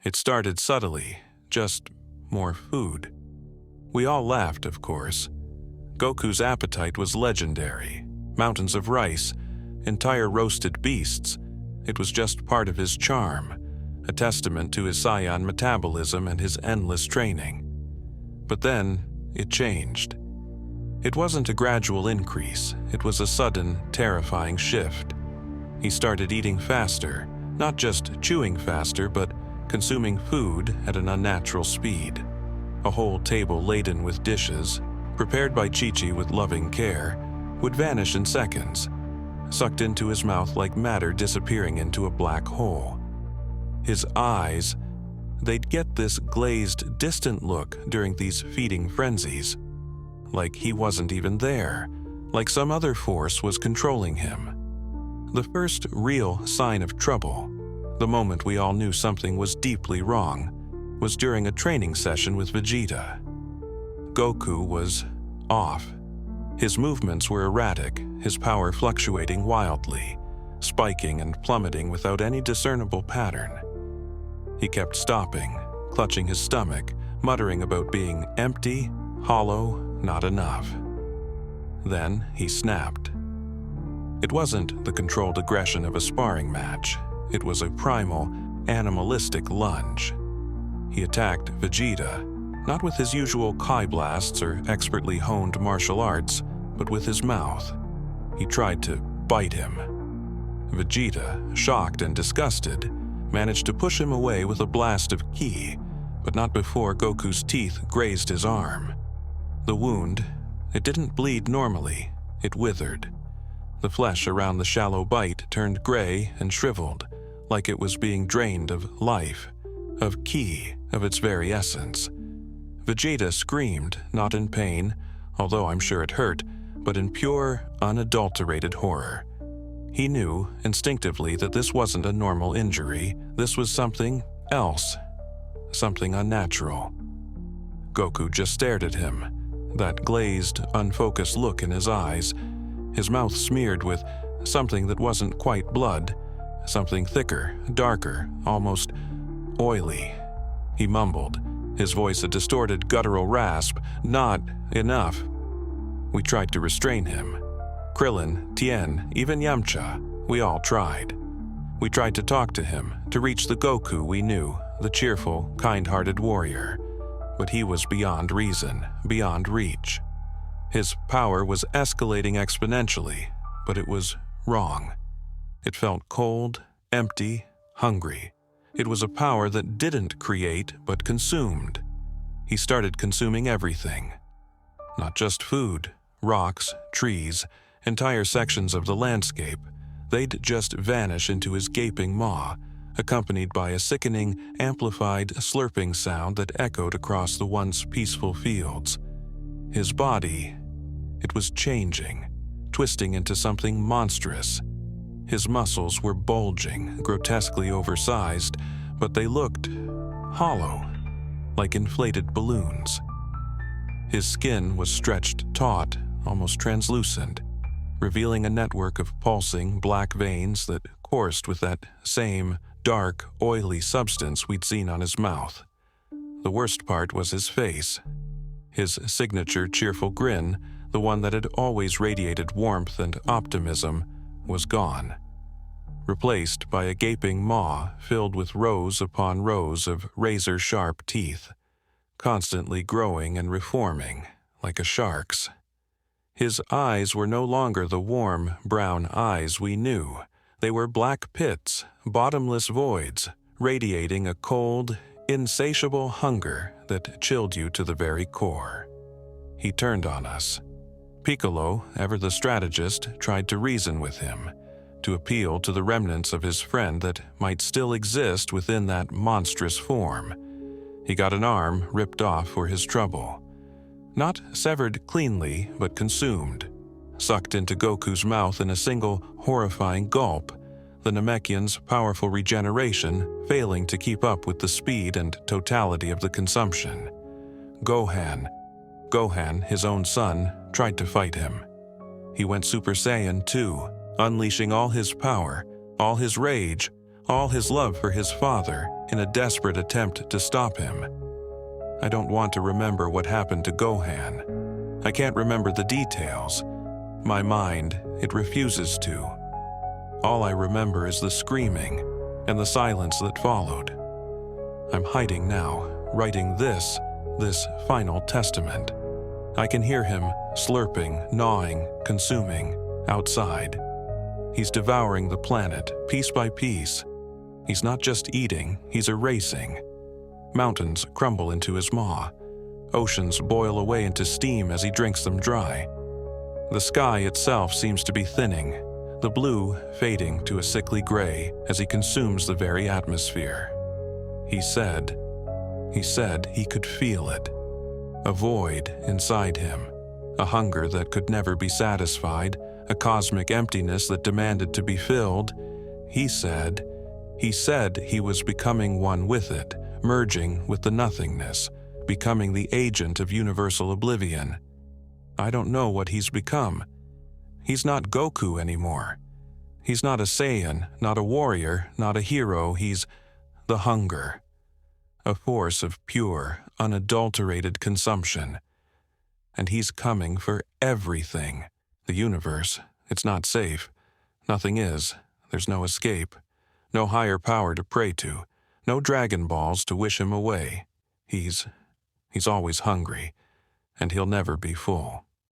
It started subtly, just more food. We all laughed, of course. Goku's appetite was legendary. Mountains of rice, entire roasted beasts. It was just part of his charm, a testament to his Saiyan metabolism and his endless training. But then, it changed. It wasn't a gradual increase, it was a sudden, terrifying shift. He started eating faster, not just chewing faster, but consuming food at an unnatural speed. A whole table laden with dishes, prepared by Chi-Chi with loving care, would vanish in seconds, sucked into his mouth like matter disappearing into a black hole. His eyes, they'd get this glazed, distant look during these feeding frenzies, like he wasn't even there, like some other force was controlling him. The first real sign of trouble, the moment we all knew something was deeply wrong, was during a training session with Vegeta. Goku was off. His movements were erratic, his power fluctuating wildly, spiking and plummeting without any discernible pattern. He kept stopping, clutching his stomach, muttering about being empty, hollow, not enough. Then he snapped. It wasn't the controlled aggression of a sparring match. It was a primal, animalistic lunge. He attacked Vegeta, not with his usual Kai blasts or expertly honed martial arts, but with his mouth. He tried to bite him. Vegeta, shocked and disgusted, managed to push him away with a blast of ki, but not before Goku's teeth grazed his arm. The wound, it didn't bleed normally, it withered. The flesh around the shallow bite turned gray and shriveled, like it was being drained of life, of ki, of its very essence. Vegeta screamed, not in pain, although I'm sure it hurt, but in pure, unadulterated horror. He knew, instinctively, that this wasn't a normal injury, this was something else, something unnatural. Goku just stared at him, that glazed, unfocused look in his eyes, his mouth smeared with something that wasn't quite blood, something thicker, darker, almost oily. He mumbled, his voice a distorted guttural rasp, "Not enough." We tried to restrain him. Krillin, Tien, even Yamcha, we all tried. We tried to talk to him, to reach the Goku we knew, the cheerful, kind-hearted warrior. But he was beyond reason, beyond reach. His power was escalating exponentially, but it was wrong. It felt cold, empty, hungry. It was a power that didn't create, but consumed. He started consuming everything. Not just food, rocks, trees, entire sections of the landscape. They'd just vanish into his gaping maw, accompanied by a sickening, amplified, slurping sound that echoed across the once peaceful fields. His body, it was changing, twisting into something monstrous. His muscles were bulging, grotesquely oversized, but they looked hollow, like inflated balloons. His skin was stretched taut, almost translucent, revealing a network of pulsing black veins that coursed with that same dark, oily substance we'd seen on his mouth. The worst part was his face. His signature cheerful grin, the one that had always radiated warmth and optimism, was gone, replaced by a gaping maw filled with rows upon rows of razor-sharp teeth, constantly growing and reforming, like a shark's. His eyes were no longer the warm, brown eyes we knew. They were black pits, bottomless voids, radiating a cold, insatiable hunger that chilled you to the very core. He turned on us. Piccolo, ever the strategist, tried to reason with him, to appeal to the remnants of his friend that might still exist within that monstrous form. He got an arm ripped off for his trouble. Not severed cleanly, but consumed, sucked into Goku's mouth in a single horrifying gulp, the Namekian's powerful regeneration failing to keep up with the speed and totality of the consumption. Gohan, his own son, tried to fight him. He went Super Saiyan too, unleashing all his power, all his rage, all his love for his father, in a desperate attempt to stop him. I don't want to remember what happened to Gohan. I can't remember the details. My mind, it refuses to. All I remember is the screaming and the silence that followed. I'm hiding now, writing this final testament. I can hear him slurping, gnawing, consuming, outside. He's devouring the planet, piece by piece. He's not just eating, he's erasing. Mountains crumble into his maw. Oceans boil away into steam as he drinks them dry. The sky itself seems to be thinning, the blue fading to a sickly gray as he consumes the very atmosphere. He said he could feel it. A void inside him, a hunger that could never be satisfied, a cosmic emptiness that demanded to be filled. He said he was becoming one with it, merging with the nothingness, becoming the agent of universal oblivion. I don't know what he's become. He's not Goku anymore. He's not a Saiyan, not a warrior, not a hero. He's the hunger. A force of pure, unadulterated consumption. And he's coming for everything. The universe, it's not safe. Nothing is. There's no escape. No higher power to pray to. No Dragon Balls to wish him away. He's always hungry, and he'll never be full.